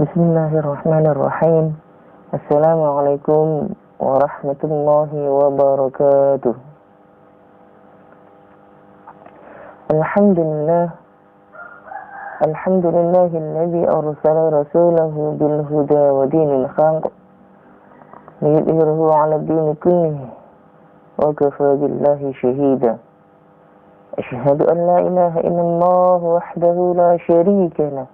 Bismillahirrahmanirrahim. Assalamualaikum warahmatullahi wabarakatuh. Alhamdulillahilladzi arsala rasulahu bil huda wa dinil haqq liyudhhirahu 'ala ad-dini kullihi wa kafaa billahi shahida. Asyhadu an la ilaha illallah wahdahu la syarika lahu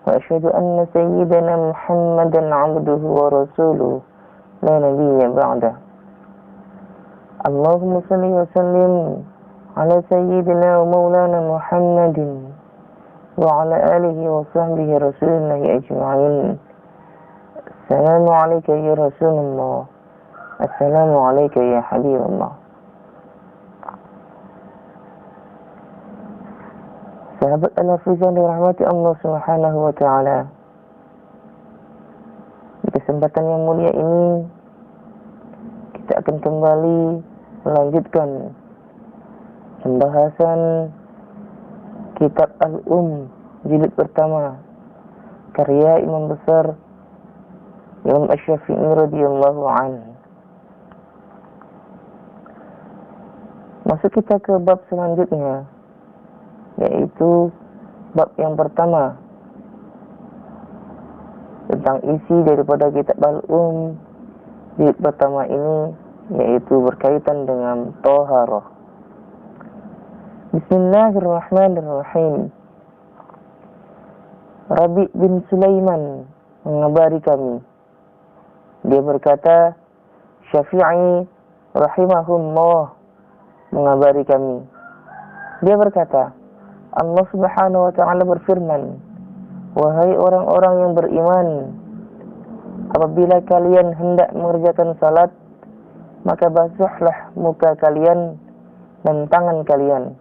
wa asyhadu anna sayyidana Muhammadan 'abduhu wa rasuluhu la nabiyya ba'dah. Allahumma shalli wa sallim ala sayyidina wa maulana Muhammadin wa ala alihi wa sahbihi rasulillahi ajma'in. Assalamu alayka ya Rasulullah. Assalamu alayka ya Habibullah. Sahabat al-hafizah dirahmati Allah Subhanahu wa ta'ala. Di kesempatan yang mulia ini kita akan kembali melanjutkan pembahasan kitab jilid pertama karya Imam besar Imam Asy-Syafi'i radhiyallahu anhu. Masuk kita ke bab selanjutnya, yaitu bab yang pertama tentang isi daripada kitab jilid pertama ini, yaitu berkaitan dengan thaharah. Bismillahirrahmanirrahim. Rabi bin Sulaiman mengabari kami. Dia berkata, Syafi'i rahimahullah mengabari kami. Dia berkata, Allah Subhanahu wa ta'ala berfirman, wahai orang-orang yang beriman, apabila kalian hendak mengerjakan salat, maka basuhlah muka kalian dan tangan kalian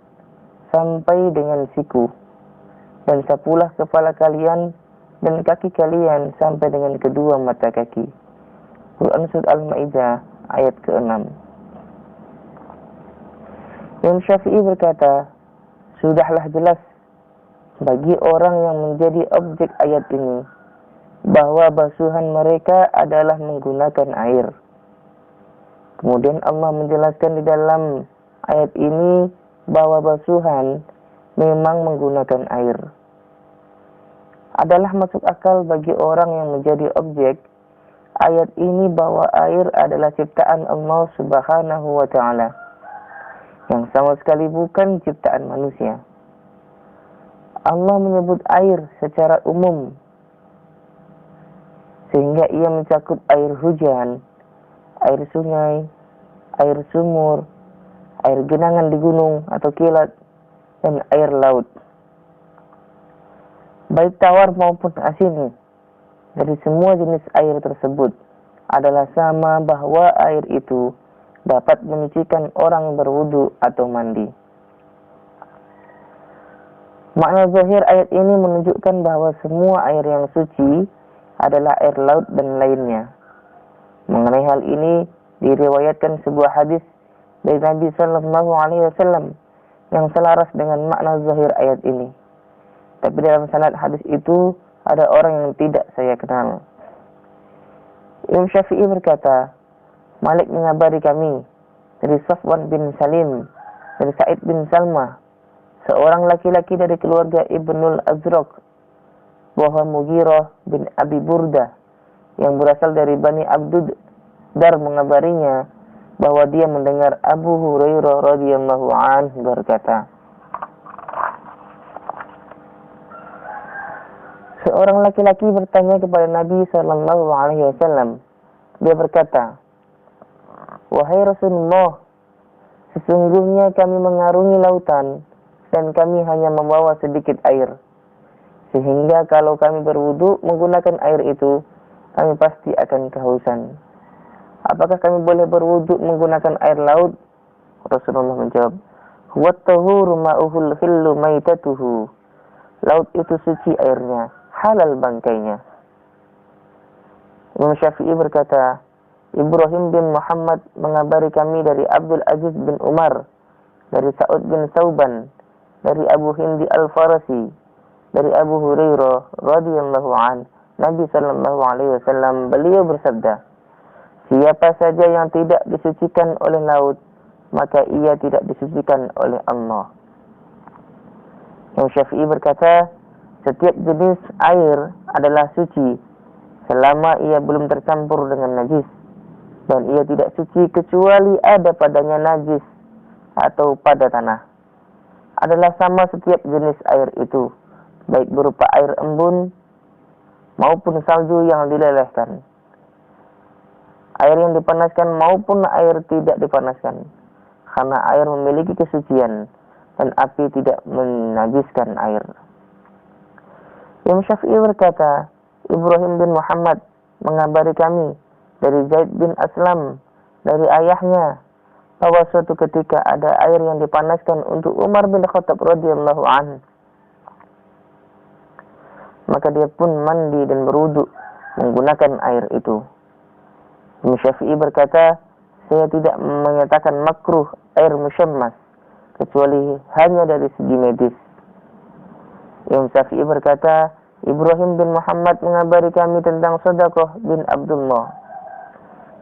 sampai dengan siku, dan sapulah kepala kalian dan kaki kalian sampai dengan kedua mata kaki. Quran Surat Al-Ma'idah ayat ke-6. Imam Syafi'i berkata, sudahlah jelas bagi orang yang menjadi objek ayat ini bahwa basuhan mereka adalah menggunakan air. Kemudian Allah menjelaskan di dalam ayat ini bahwa basuhan memang menggunakan air. Adalah masuk akal bagi orang yang menjadi objek ayat ini bahwa air adalah ciptaan Allah Subhanahu wa ta'ala, yang sama sekali bukan ciptaan manusia. Allah menyebut air secara umum, sehingga ia mencakup air hujan, air sungai, air sumur, air genangan di gunung atau kilat, dan air laut. Baik tawar maupun asin dari semua jenis air tersebut adalah sama, bahwa air itu dapat menyucikan orang berwudu atau mandi. Makna zahir ayat ini menunjukkan bahwa semua air yang suci adalah air laut dan lainnya. Mengenai hal ini diriwayatkan sebuah hadis dari Nabi Sallallahu Alaihi Wasallam yang selaras dengan makna zahir ayat ini. Tapi dalam sanad hadis itu ada orang yang tidak saya kenal. Imam Syafi'i berkata, Malik mengabari kami dari Safwan bin Salim, dari Sa'id bin Salmah, seorang laki-laki dari keluarga Ibnul Azraq, bahwa Mughirah bin Abi Burdah yang berasal dari Bani Abdud Dar mengabarinya bahwa dia mendengar Abu Hurairah radhiyallahu anhu berkata, seorang laki-laki bertanya kepada Nabi sallallahu alaihi wasallam. Dia berkata, wahai Rasulullah, sesungguhnya kami mengarungi lautan dan kami hanya membawa sedikit air, sehingga kalau kami berwudu menggunakan air itu, kami pasti akan kehausan. Apakah kami boleh berwudu menggunakan air laut? Rasulullah menjawab, huwa tahuru ma'uhul hillu maitatuhu. Laut itu suci airnya, halal bangkainya. Imam Syafi'i berkata, Ibrahim bin Muhammad mengabari kami dari Abdul Aziz bin Umar, dari Sa'ud bin Sauban, dari Abu Hindi Al-Farasi, Dari Abu Hurairah radhiyallahu an, Nabi sallallahu alaihi wasallam beliau bersabda, siapa saja yang tidak disucikan oleh laut, maka ia tidak disucikan oleh Allah. Imam Syafi'i berkata, setiap jenis air adalah suci selama ia belum tercampur dengan najis, dan ia tidak suci kecuali ada padanya najis atau pada tanah. Adalah sama setiap jenis air itu, baik berupa air embun maupun salju yang dilelehkan, air yang dipanaskan maupun air tidak dipanaskan, karena air memiliki kesucian dan api tidak menajiskan air. Imam Syafi'i berkata, Ibrahim bin Muhammad mengabari kami dari Zaid bin Aslam dari ayahnya bahwa suatu ketika ada air yang dipanaskan untuk Umar bin Khattab radhiyallahu anhu. Maka dia pun mandi dan berwudu menggunakan air itu. Imam Syafi'i berkata, saya tidak menyatakan makruh air musyammas kecuali hanya dari segi medis. Imam Syafi'i berkata, Ibrahim bin Muhammad mengabari kami tentang Shadaqah bin Abdullah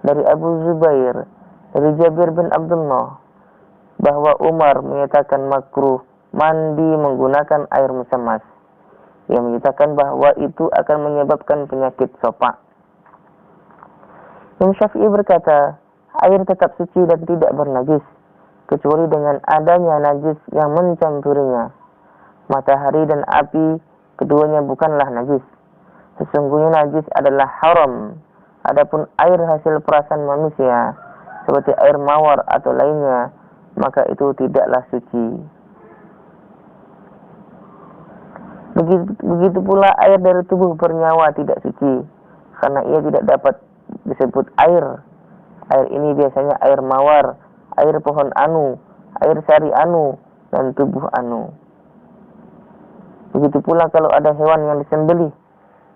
dari Abu Zubair, dari Jabir bin Abdullah, bahwa Umar menyatakan makruh mandi menggunakan air musyammas. Ia menyatakan bahwa itu akan menyebabkan penyakit sopak. Imam Syafi'i berkata, air tetap suci dan tidak bernajis, kecuali dengan adanya najis yang mencampurinya. Matahari dan api, keduanya bukanlah najis. Sesungguhnya najis adalah haram. Adapun air hasil perasan manusia, seperti air mawar atau lainnya, maka itu tidaklah suci. Begitu pula air dari tubuh bernyawa tidak suci, karena ia tidak dapat disebut air. Air ini biasanya air mawar, air pohon anu, air sari anu, dan tubuh anu. Begitu pula kalau ada hewan yang disembelih,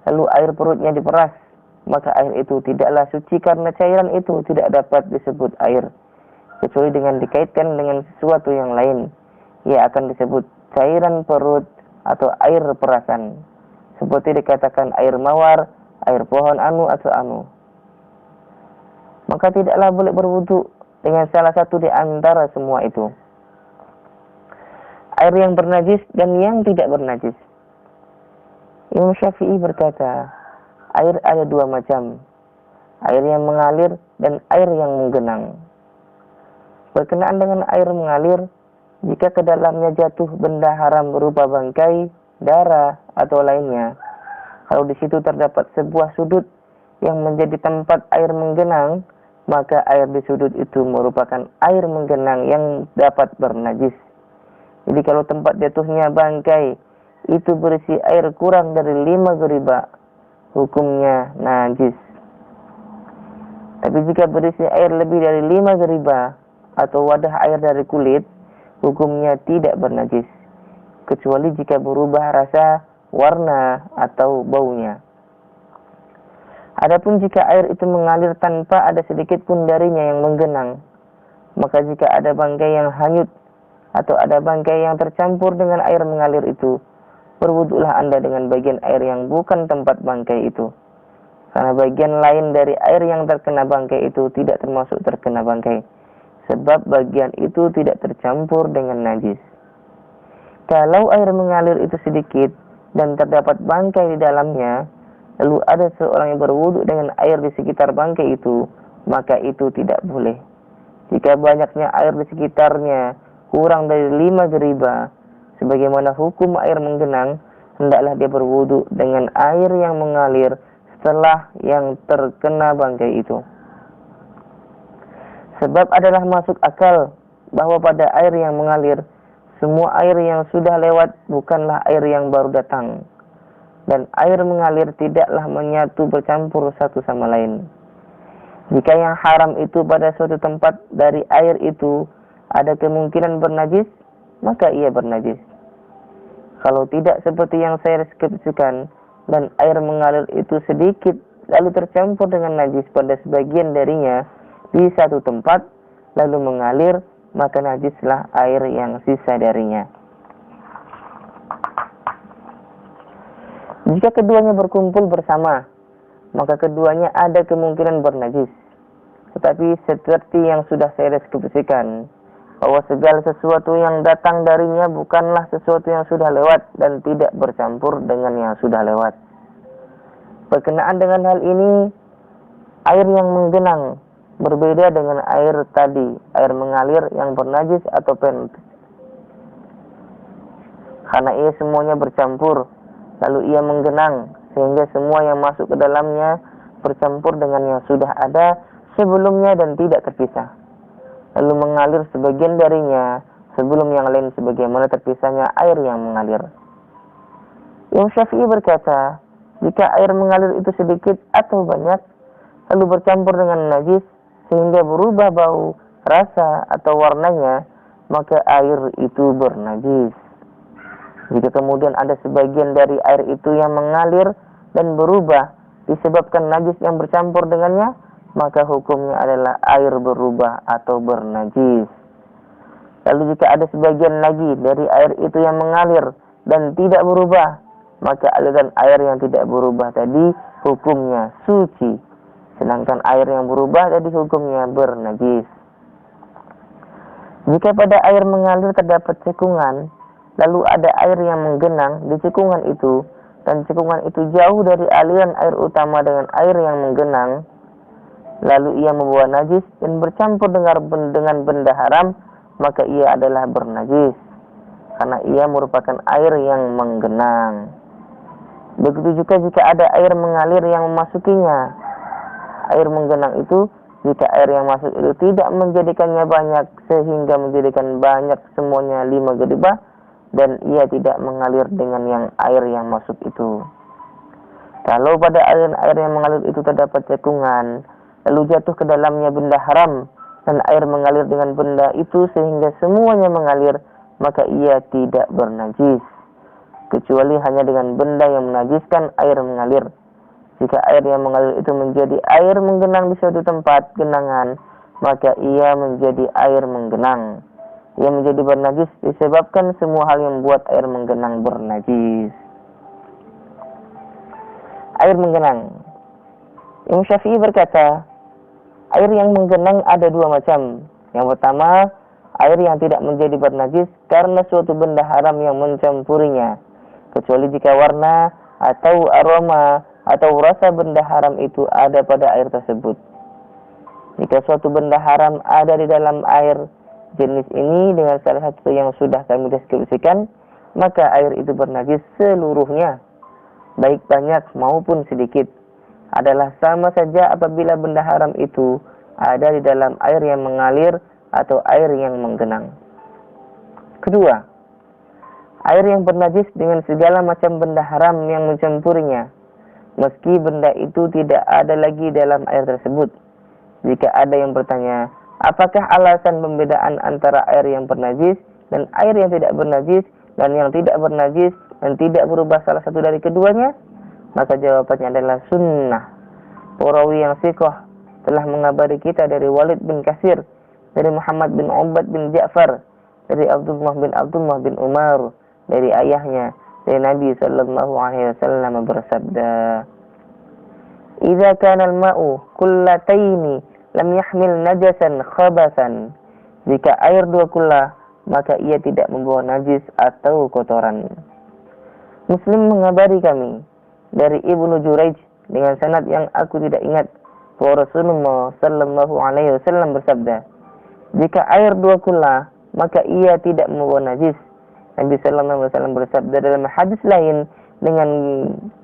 lalu air perutnya diperas, maka air itu tidaklah suci karena cairan itu tidak dapat disebut air, kecuali dengan dikaitkan dengan sesuatu yang lain. Ia akan disebut cairan perut atau air perasan, seperti dikatakan air mawar, air pohon anu atau anu. Maka tidaklah boleh berwudu dengan salah satu di antara semua itu. Air yang bernajis dan yang tidak bernajis. Imam Syafi'i berkata, air ada dua macam, air yang mengalir dan air yang menggenang. Berkenaan dengan air mengalir, jika ke dalamnya jatuh benda haram berupa bangkai, darah, atau lainnya, kalau di situ terdapat sebuah sudut yang menjadi tempat air menggenang, maka air di sudut itu merupakan air menggenang yang dapat bernajis. Jadi kalau tempat jatuhnya bangkai itu berisi air kurang dari 5 geriba, hukumnya najis. Tapi jika berisi air lebih dari 5 geriba atau wadah air dari kulit, hukumnya tidak bernajis, kecuali jika berubah rasa, warna, atau baunya. Adapun jika air itu mengalir tanpa ada sedikit pun darinya yang menggenang, maka jika ada bangkai yang hanyut atau ada bangkai yang tercampur dengan air mengalir itu, berwudulah Anda dengan bagian air yang bukan tempat bangkai itu, karena bagian lain dari air yang terkena bangkai itu tidak termasuk terkena bangkai, sebab bagian itu tidak tercampur dengan najis. Kalau air mengalir itu sedikit dan terdapat bangkai di dalamnya, lalu ada seorang yang berwudu dengan air di sekitar bangkai itu, maka itu tidak boleh. Jika banyaknya air di sekitarnya kurang dari 5 geriba, sebagaimana hukum air menggenang, hendaklah dia berwudu dengan air yang mengalir setelah yang terkena bangkai itu. Sebab adalah masuk akal bahwa pada air yang mengalir, semua air yang sudah lewat bukanlah air yang baru datang, dan air mengalir tidaklah menyatu bercampur satu sama lain. Jika yang haram itu pada suatu tempat dari air itu ada kemungkinan bernajis, maka ia bernajis. Kalau tidak seperti yang saya deskripsikan, dan air mengalir itu sedikit lalu tercampur dengan najis pada sebagian darinya di satu tempat lalu mengalir, maka najislah air yang sisa darinya. Jika keduanya berkumpul bersama, maka keduanya ada kemungkinan bernajis. Tetapi seperti yang sudah saya deskripsikan, bahwa segala sesuatu yang datang darinya bukanlah sesuatu yang sudah lewat dan tidak bercampur dengan yang sudah lewat. Berkenaan dengan hal ini, air yang menggenang berbeda dengan air tadi, air mengalir yang bernajis atau penajis. Karena ia semuanya bercampur, lalu ia menggenang, sehingga semua yang masuk ke dalamnya bercampur dengan yang sudah ada sebelumnya dan tidak terpisah. Lalu mengalir sebagian darinya sebelum yang lain sebagaimana terpisahnya air yang mengalir. Imam Syafi'i berkata, jika air mengalir itu sedikit atau banyak, lalu bercampur dengan najis sehingga berubah bau, rasa atau warnanya, maka air itu bernajis. Jika kemudian ada sebagian dari air itu yang mengalir dan berubah disebabkan najis yang bercampur dengannya, maka hukumnya adalah air berubah atau bernajis. Lalu jika ada sebagian lagi dari air itu yang mengalir dan tidak berubah, maka aliran air yang tidak berubah tadi hukumnya suci, sedangkan air yang berubah tadi hukumnya bernajis. Jika pada air mengalir terdapat cekungan, lalu ada air yang menggenang di cekungan itu, dan cekungan itu jauh dari aliran air utama dengan air yang menggenang, lalu ia membawa najis dan bercampur dengan benda haram, maka ia adalah bernajis, karena ia merupakan air yang menggenang. Begitu juga jika ada air mengalir yang memasukinya. Air menggenang itu, jika air yang masuk itu tidak menjadikannya banyak, sehingga menjadikan banyak semuanya 5 geribah, dan ia tidak mengalir dengan yang air yang masuk itu. Kalau pada aliran air yang mengalir itu terdapat cekungan, lalu jatuh ke dalamnya benda haram, dan air mengalir dengan benda itu sehingga semuanya mengalir, maka ia tidak bernajis, kecuali hanya dengan benda yang menajiskan air mengalir. Jika air yang mengalir itu menjadi air menggenang di suatu tempat genangan, maka ia menjadi air menggenang. Ia menjadi bernajis disebabkan semua hal yang membuat air menggenang bernajis. Air menggenang. Imam Syafi'i berkata, air yang menggenang ada 2 macam. Yang pertama, air yang tidak menjadi bernajis karena suatu benda haram yang mencampurinya, kecuali jika warna atau aroma atau rasa benda haram itu ada pada air tersebut. Jika suatu benda haram ada di dalam air jenis ini dengan salah satu yang sudah kami deskripsikan, maka air itu bernajis seluruhnya, baik banyak maupun sedikit. Adalah sama saja apabila benda haram itu ada di dalam air yang mengalir atau air yang menggenang. Kedua, air yang bernajis dengan segala macam benda haram yang mencampurinya, meski benda itu tidak ada lagi dalam air tersebut. Jika ada yang bertanya, apakah alasan pembedaan antara air yang bernajis dan air yang tidak bernajis dan yang tidak bernajis dan tidak berubah salah satu dari keduanya? Maka jawabannya adalah sunnah. Perawi yang siqah telah mengabari kita dari Walid bin Kasir, dari Muhammad bin Ubad bin Ja'far, dari Abdullah bin Umar, dari ayahnya, dari Nabi sallallahu alaihi wasallam bersabda, "Idza kana al-ma'u kullataini lam yahmil najasan khabasan." Jika air 2 kullah, maka ia tidak membawa najis atau kotoran. Muslim mengabari kami dari Ibnu Jurayj dengan sanad yang aku tidak ingat, bahwa Rasulullah sallallahu alaihi wasallam bersabda, jika air 2 kullah, maka ia tidak membawa najis. Nabi sallallahu alaihi wasallam bersabda dalam hadis lain dengan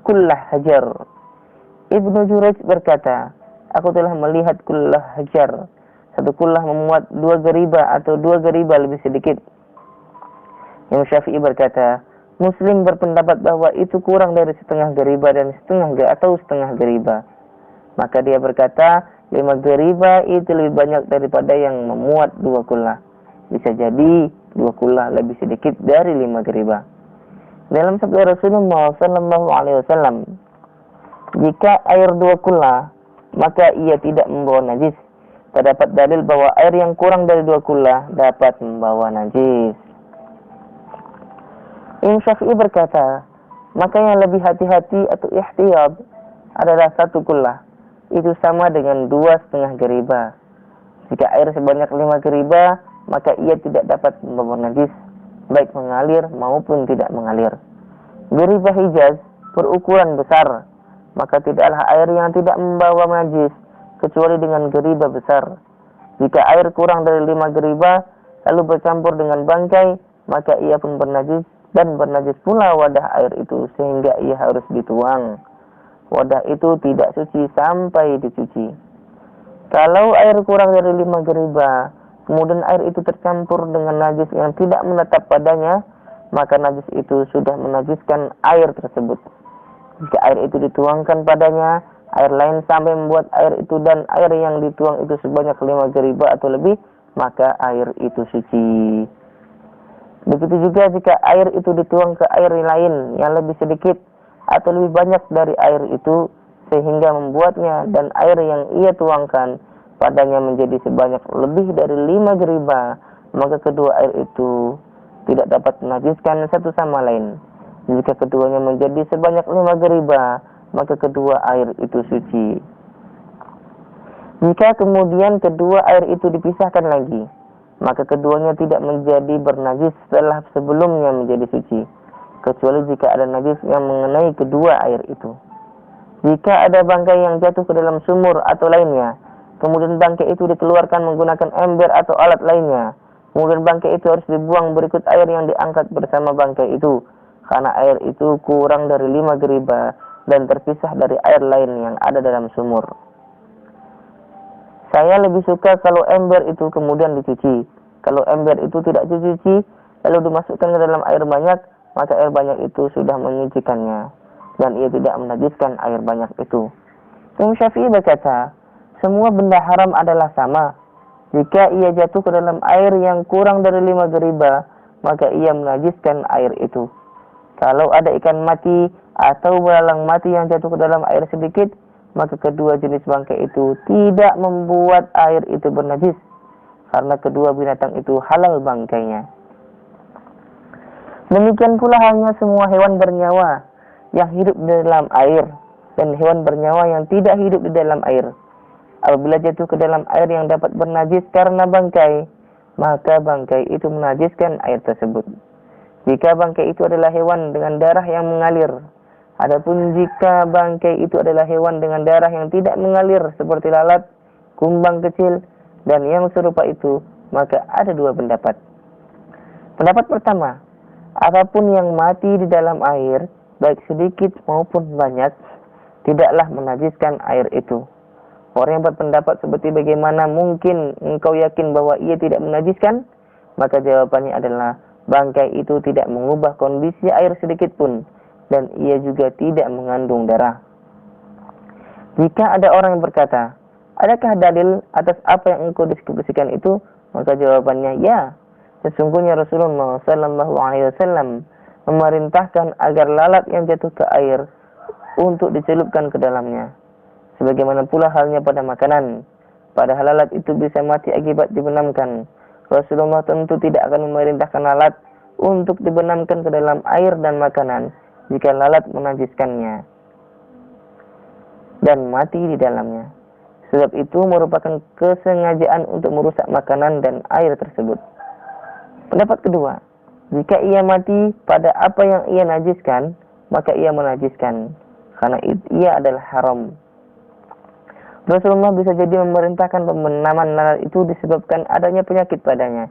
kullah hajar. Ibnu Jurayj berkata, aku telah melihat kullah hajar. Satu kullah memuat 2 geribah atau 2 geribah lebih sedikit. Imam Syafi'i berkata, Muslim berpendapat bahwa itu kurang dari setengah geribah dan setengah geribah. Maka dia berkata, 5 geribah itu lebih banyak daripada yang memuat 2 kullah. Bisa jadi 2 kullah lebih sedikit dari 5 geribah. Dalam sabda Rasulullah sallallahu alaihi wasallam, jika air 2 kullah, maka ia tidak membawa najis. Terdapat dalil bahwa air yang kurang dari 2 kullah dapat membawa najis. Imam Syafi'i berkata, Maka yang lebih hati-hati atau ihtiyat adalah 1 kullah. Itu sama dengan 2,5 geriba. Jika air sebanyak 5 geriba, maka ia tidak dapat membawa najis, baik mengalir maupun tidak mengalir. Geriba Hijaz berukuran besar, maka tidaklah air yang tidak membawa najis, kecuali dengan geriba besar. Jika air kurang dari 5 geriba, lalu bercampur dengan bangkai, maka ia pun bernajis, dan bernajis pula wadah air itu, sehingga ia harus dituang. Wadah itu tidak suci sampai dicuci. Kalau air kurang dari 5 geriba, kemudian air itu tercampur dengan najis yang tidak menetap padanya, maka najis itu sudah menajiskan air tersebut. Jika air itu dituangkan padanya, air lain sampai membuat air itu dan air yang dituang itu sebanyak 5 geriba atau lebih, maka air itu suci. Begitu juga jika air itu dituang ke air lain yang lebih sedikit atau lebih banyak dari air itu, sehingga membuatnya dan air yang ia tuangkan padanya menjadi sebanyak lebih dari 5 geriba, maka kedua air itu tidak dapat menajiskan satu sama lain. Jika keduanya menjadi sebanyak 5 geriba, maka kedua air itu suci. Jika kemudian kedua air itu dipisahkan lagi, maka keduanya tidak menjadi bernajis setelah sebelumnya menjadi suci, kecuali jika ada najis yang mengenai kedua air itu. Jika ada bangkai yang jatuh ke dalam sumur atau lainnya, kemudian bangkai itu dikeluarkan menggunakan ember atau alat lainnya, kemudian bangkai itu harus dibuang berikut air yang diangkat bersama bangkai itu, karena air itu kurang dari 5 geriba dan terpisah dari air lain yang ada dalam sumur. Saya lebih suka kalau ember itu kemudian dicuci. Kalau ember itu tidak dicuci, lalu dimasukkan ke dalam air banyak, maka air banyak itu sudah menyucikannya, dan ia tidak menajiskan air banyak itu. Imam Syafi'i berkata, semua benda haram adalah sama. Jika ia jatuh ke dalam air yang kurang dari 5 geriba, maka ia menajiskan air itu. Kalau ada ikan mati atau belalang mati yang jatuh ke dalam air sedikit, maka kedua jenis bangkai itu tidak membuat air itu bernajis, karena kedua binatang itu halal bangkainya. Demikian pula halnya semua hewan bernyawa yang hidup di dalam air dan hewan bernyawa yang tidak hidup di dalam air. Apabila jatuh ke dalam air yang dapat bernajis karena bangkai, maka bangkai itu menajiskan air tersebut. Jika bangkai itu adalah hewan dengan darah yang mengalir, adapun jika bangkai itu adalah hewan dengan darah yang tidak mengalir seperti lalat, kumbang kecil, dan yang serupa itu, maka ada 2 pendapat. Pendapat pertama, apapun yang mati di dalam air, baik sedikit maupun banyak, tidaklah menajiskan air itu. Orang yang berpendapat seperti bagaimana mungkin engkau yakin bahwa ia tidak menajiskan? Maka jawabannya adalah, bangkai itu tidak mengubah kondisi air sedikit pun, dan ia juga tidak mengandung darah. Jika ada orang yang berkata, adakah dalil atas apa yang engkau diskusikan itu? Maka jawabannya ya. Sesungguhnya Rasulullah SAW memerintahkan agar lalat yang jatuh ke air untuk dicelupkan ke dalamnya. Sebagaimana pula halnya pada makanan. Padahal lalat itu bisa mati akibat dibenamkan. Rasulullah tentu tidak akan memerintahkan lalat untuk dibenamkan ke dalam air dan makanan jika lalat menajiskannya dan mati di dalamnya. Sebab itu merupakan kesengajaan untuk merusak makanan dan air tersebut. Pendapat kedua, jika ia mati pada apa yang ia najiskan, maka ia menajiskan, karena ia adalah haram. Rasulullah bisa jadi memerintahkan pembenaman lalat itu disebabkan adanya penyakit padanya,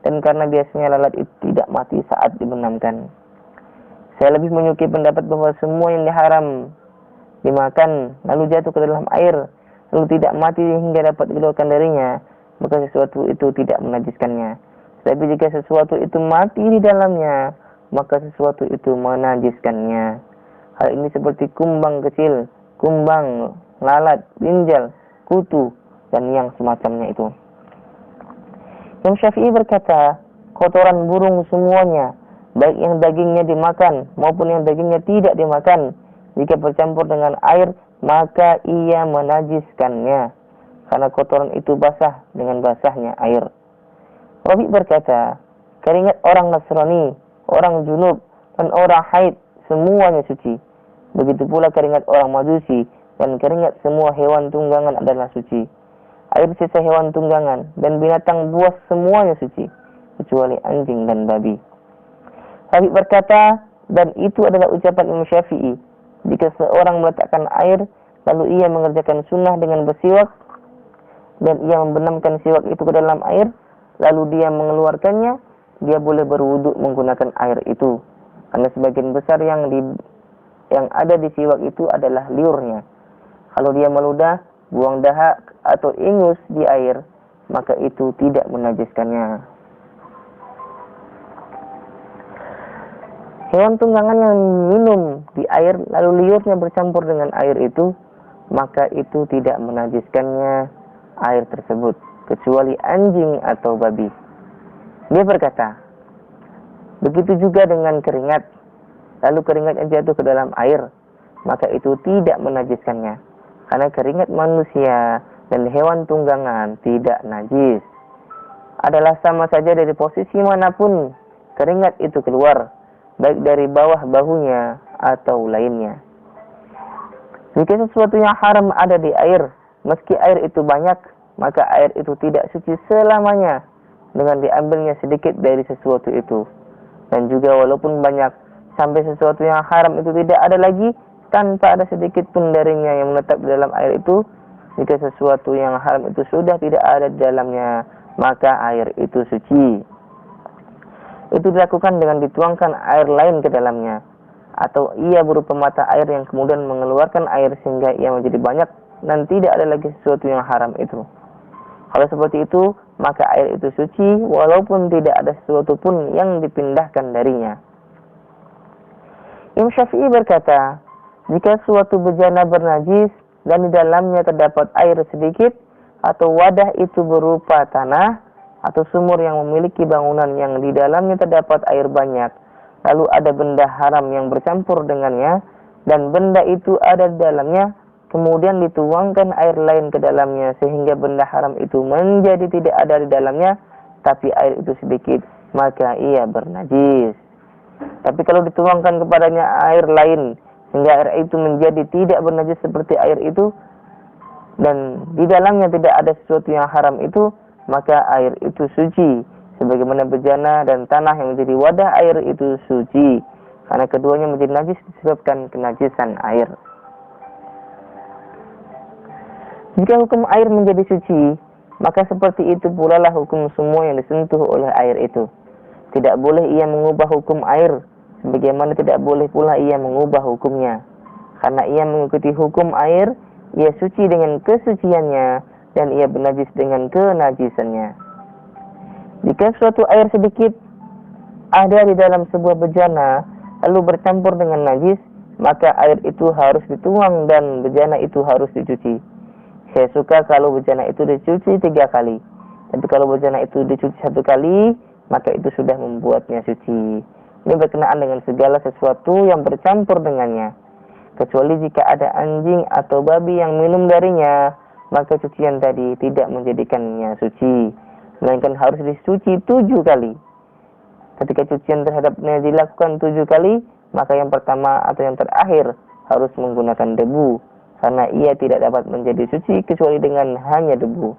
dan karena biasanya lalat itu tidak mati saat dibenamkan. Saya lebih menyukai pendapat bahwa semua yang diharam dimakan lalu jatuh ke dalam air lalu tidak mati hingga dapat dikeluarkan darinya, maka sesuatu itu tidak menajiskannya. Tapi jika sesuatu itu mati di dalamnya, maka sesuatu itu menajiskannya. Hal ini seperti kumbang kecil, kumbang, lalat, binjal, kutu, dan yang semacamnya itu. Imam Syafi'i berkata, kotoran burung semuanya, baik yang dagingnya dimakan maupun yang dagingnya tidak dimakan, jika bercampur dengan air, maka ia menajiskannya, karena kotoran itu basah dengan basahnya air. Rabi berkata, keringat orang Nasrani, orang junub, dan orang haid semuanya suci. Begitu pula keringat orang Majusi dan keringat semua hewan tunggangan adalah suci. Air sisa hewan tunggangan dan binatang buas semuanya suci, kecuali anjing dan babi. Habib berkata, dan itu adalah ucapan Imam Syafi'i, jika seorang meletakkan air, lalu ia mengerjakan sunnah dengan bersiwak, dan ia membenamkan siwak itu ke dalam air, lalu dia mengeluarkannya, dia boleh berwudu menggunakan air itu. Karena sebagian besar yang ada di siwak itu adalah liurnya. Kalau dia meludah, buang dahak atau ingus di air, maka itu tidak menajiskannya. Hewan tunggangan yang minum di air lalu liurnya bercampur dengan air itu, maka itu tidak menajiskannya air tersebut, kecuali anjing atau babi. Dia berkata, begitu juga dengan keringat, lalu keringat yang jatuh ke dalam air, maka itu tidak menajiskannya, karena keringat manusia dan hewan tunggangan tidak najis. Adalah sama saja dari posisi manapun keringat itu keluar, baik dari bawah bahunya atau lainnya. Jika sesuatu yang haram ada di air, meski air itu banyak, maka air itu tidak suci selamanya dengan diambilnya sedikit dari sesuatu itu. Dan juga walaupun banyak, sampai sesuatu yang haram itu tidak ada lagi, tanpa ada sedikit pun darinya yang menetap di dalam air itu, jika sesuatu yang haram itu sudah tidak ada di dalamnya, maka air itu suci. Itu dilakukan dengan dituangkan air lain ke dalamnya, atau ia berupa mata air yang kemudian mengeluarkan air sehingga ia menjadi banyak dan tidak ada lagi sesuatu yang haram itu. Kalau seperti itu, maka air itu suci walaupun tidak ada sesuatu pun yang dipindahkan darinya. Imam Syafi'i berkata, jika suatu bejana bernajis dan di dalamnya terdapat air sedikit, atau wadah itu berupa tanah, atau sumur yang memiliki bangunan yang di dalamnya terdapat air banyak, lalu ada benda haram yang bercampur dengannya, dan benda itu ada di dalamnya, kemudian dituangkan air lain ke dalamnya, sehingga benda haram itu menjadi tidak ada di dalamnya, tapi air itu sedikit, maka ia bernajis. Tapi kalau dituangkan kepadanya air lain, sehingga air itu menjadi tidak bernajis seperti air itu, dan di dalamnya tidak ada sesuatu yang haram itu, maka air itu suci, sebagaimana bejana dan tanah yang menjadi wadah air itu suci, karena keduanya menjadi najis disebabkan kenajisan air. Jika hukum air menjadi suci, maka seperti itu pula lah hukum semua yang disentuh oleh air itu. Tidak boleh ia mengubah hukum air, sebagaimana tidak boleh pula ia mengubah hukumnya. Karena ia mengikuti hukum air, ia suci dengan kesuciannya, dan ia bernajis dengan kenajisannya. Jika suatu air sedikit ada di dalam sebuah bejana, lalu bercampur dengan najis, maka air itu harus dituang dan bejana itu harus dicuci. Saya suka kalau bejana itu dicuci 3 kali. Tapi kalau bejana itu dicuci 1 kali, maka itu sudah membuatnya suci. Ini berkenaan dengan segala sesuatu yang bercampur dengannya. Kecuali jika ada anjing atau babi yang minum darinya, maka cucian tadi tidak menjadikannya suci, melainkan harus disuci 7 kali. Ketika cucian terhadapnya dilakukan 7 kali, maka yang pertama atau yang terakhir harus menggunakan debu, karena ia tidak dapat menjadi suci kecuali dengan hanya debu.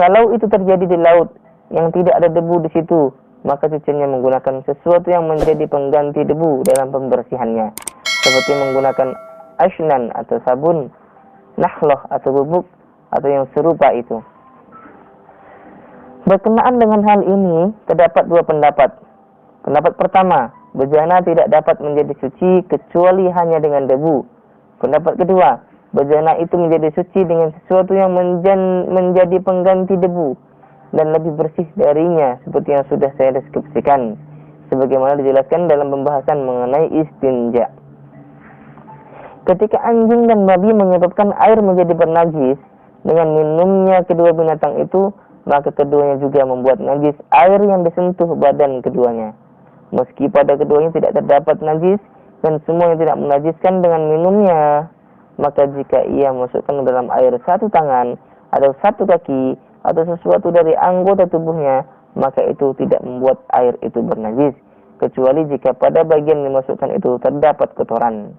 Kalau itu terjadi di laut yang tidak ada debu di situ, maka cuciannya menggunakan sesuatu yang menjadi pengganti debu dalam pembersihannya, seperti menggunakan ashnan atau sabun, nahloh atau bubuk, atau yang serupa itu. Berkenaan dengan hal ini, terdapat 2 pendapat. Pendapat pertama, bejana tidak dapat menjadi suci kecuali hanya dengan debu. Pendapat kedua, bejana itu menjadi suci dengan sesuatu yang menjadi pengganti debu dan lebih bersih darinya, seperti yang sudah saya deskripsikan, sebagaimana dijelaskan dalam pembahasan mengenai istinja. Ketika anjing dan babi menyebabkan air menjadi bernajis dengan minumnya kedua binatang itu, maka keduanya juga membuat najis air yang disentuh badan keduanya. Meski pada keduanya tidak terdapat najis dan semuanya tidak menajiskan dengan minumnya, maka jika ia masukkan ke dalam air 1 tangan atau 1 kaki atau sesuatu dari anggota tubuhnya, maka itu tidak membuat air itu bernajis, kecuali jika pada bagian yang dimasukkan itu terdapat kotoran.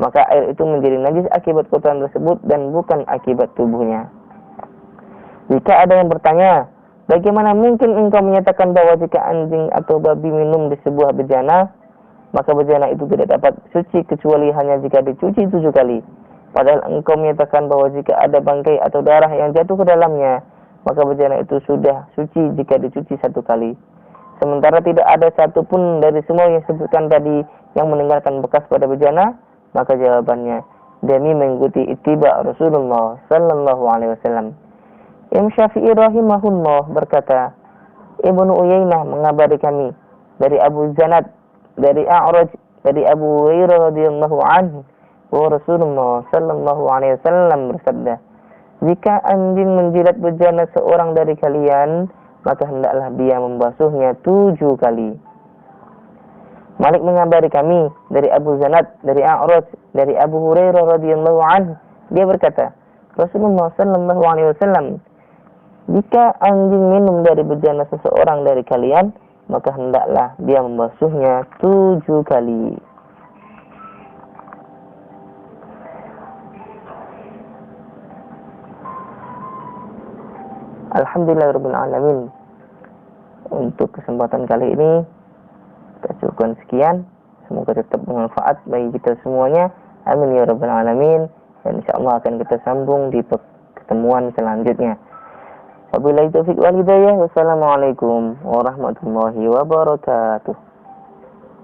Maka air itu menjadi najis akibat kotoran tersebut dan bukan akibat tubuhnya. Jika ada yang bertanya, bagaimana mungkin engkau menyatakan bahwa jika anjing atau babi minum di sebuah bejana, maka bejana itu tidak dapat suci kecuali hanya jika dicuci 7 kali. Padahal engkau menyatakan bahwa jika ada bangkai atau darah yang jatuh ke dalamnya, maka bejana itu sudah suci jika dicuci 1 kali. Sementara tidak ada satupun dari semua yang disebutkan tadi yang meninggalkan bekas pada bejana, maka jawabannya demi mengikuti ittiba Rasulullah sallallahu alaihi wasallam. Imam Syafi'i rahimahullah berkata, Ibnu Uyainah mengabari kami dari Abu Zanad, dari A'raj, dari Abu Hurairah radhiyallahu anhu bahwa Rasulullah sallallahu alaihi wasallam bersabda, jika anjing menjilat bejana seorang dari kalian, maka hendaklah dia membasuhnya 7 kali. Malik mengabari kami dari Abu Zanad, dari A'raj, dari Abu Hurairah radhiyallahu anhu, dia berkata, Rasulullah sallallahu alaihi wasallam, jika anjing minum dari bejana seseorang dari kalian, maka hendaklah dia membasuhnya 7 kali. Alhamdulillahirabbil alamin. Untuk kesempatan kali ini kita cukupkan sekian. Semoga tetap bermanfaat bagi kita semuanya. Amin ya rabbal alamin. Dan insyaallah akan kita sambung di pertemuan selanjutnya. Wabillahi taufiq wal hidayah. Wassalamualaikum warahmatullahi wabarakatuh.